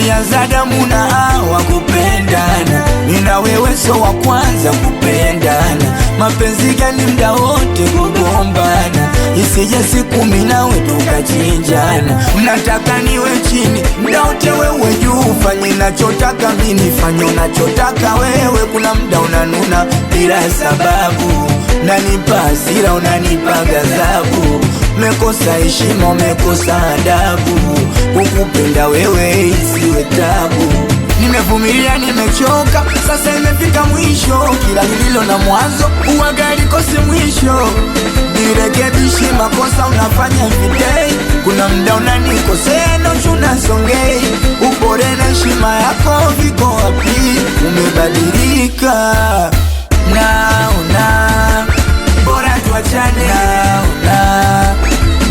walianza damu na hawa kupendana, nina wewe so wa kwanza kupendana. Mapenzi gani mda wote kugombana, isije siku mimi nawe tukachinjana. Mnataka niwe chini mda wote wewe juu, fanye nachotaka mimi fanye unachotaka wewe. Kuna mda unanuna bila sababu, nanipa hasira unanipa ghadhabu. Mekosa heshima umekosa adabu, kukupenda wewe isiwe tabu. Nimevumilia nimechoka, sasa imefika mwisho. Kila lililo na mwanzo uwaga likose mwisho. Nirekebishe makosa unafanya everyday, kuna mda unanikosea na unasongei. Upore na heshima yako viko wapi? Umebadilika naona bora tuachane, naona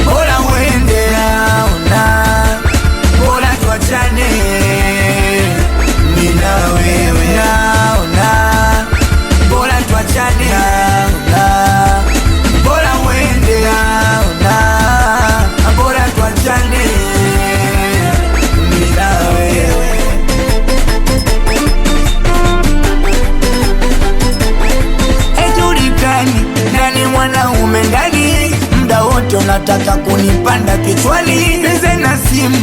bora uende, naona bora tuachane mimi na wewe, naona bora tuachane, naona bora uende, naona bora tuachane mimi na wewe. Ejulikani nani mwanaume ndani, mda wote unataka kunipanda kichwani. Nize na simu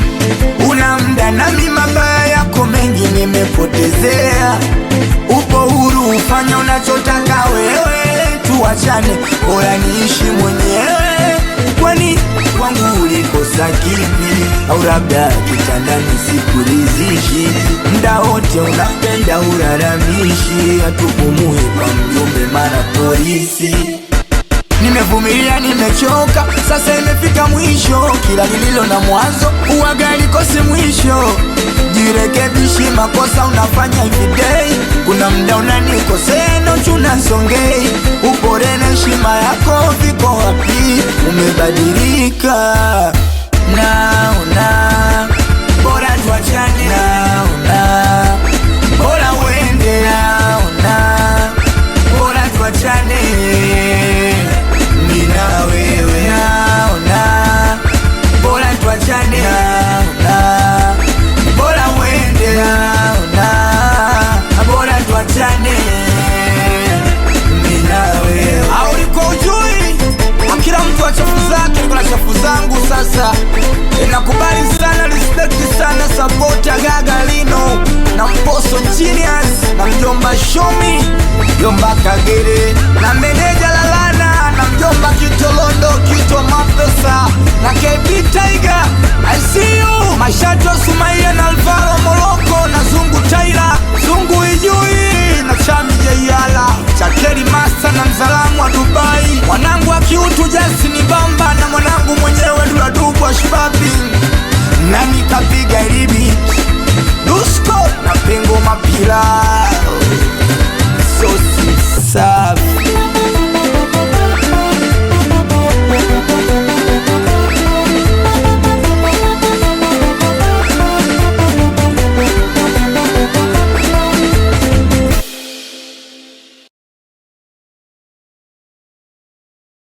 una mda nami, mabaya yako mengi nimepotezea. Upo huru ufanya unachotaka wewe, tuachane bora niishi mwenyewe. Kwani kwangu ulikosa kipi? Au labda kitandani sikuridhishi? Mda wote unapenda ulalamishi, hatupumui kwa mjumbe mara polisi. Nimevumilia nimechoka, sasa imefika mwisho. Kila lililo na mwanzo uwaga likose mwisho. Jirekebishi makosa unafanya everyday, kuna mda unanikosea na unasongei. Upore na heshima yako viko wapi? Umebadilika naona bora tuachane, naona bora uende, naona bora tuachane mimi na wewe, naona bora tuachane, naona bora uende, naona bora tuachane mimi na wewe. Au liko ujui kila mtu achafu zake, kuna chafu zangu. Sasa nakubali sana, respect sana, support ya Gaga Lino na Mposo Genius na mjomba Shomi, mjomba Kagere na meneja Lalana na mjomba Kitolondo, Kito Mapesa na KB Tiger. I see you Mashato Sumaia na Alvaro Morocco na Zungu Taira, Zungu Ijui na Chami Jayala, Chakeri Master na mzalamu wa Dubai. Mwanangu wa kiutu Justin Bamba na mwanangu mwenyewe Dula Dubu wa Shpapi, nami kapiga ilibi Dusko na Pengo Mapila. So sisa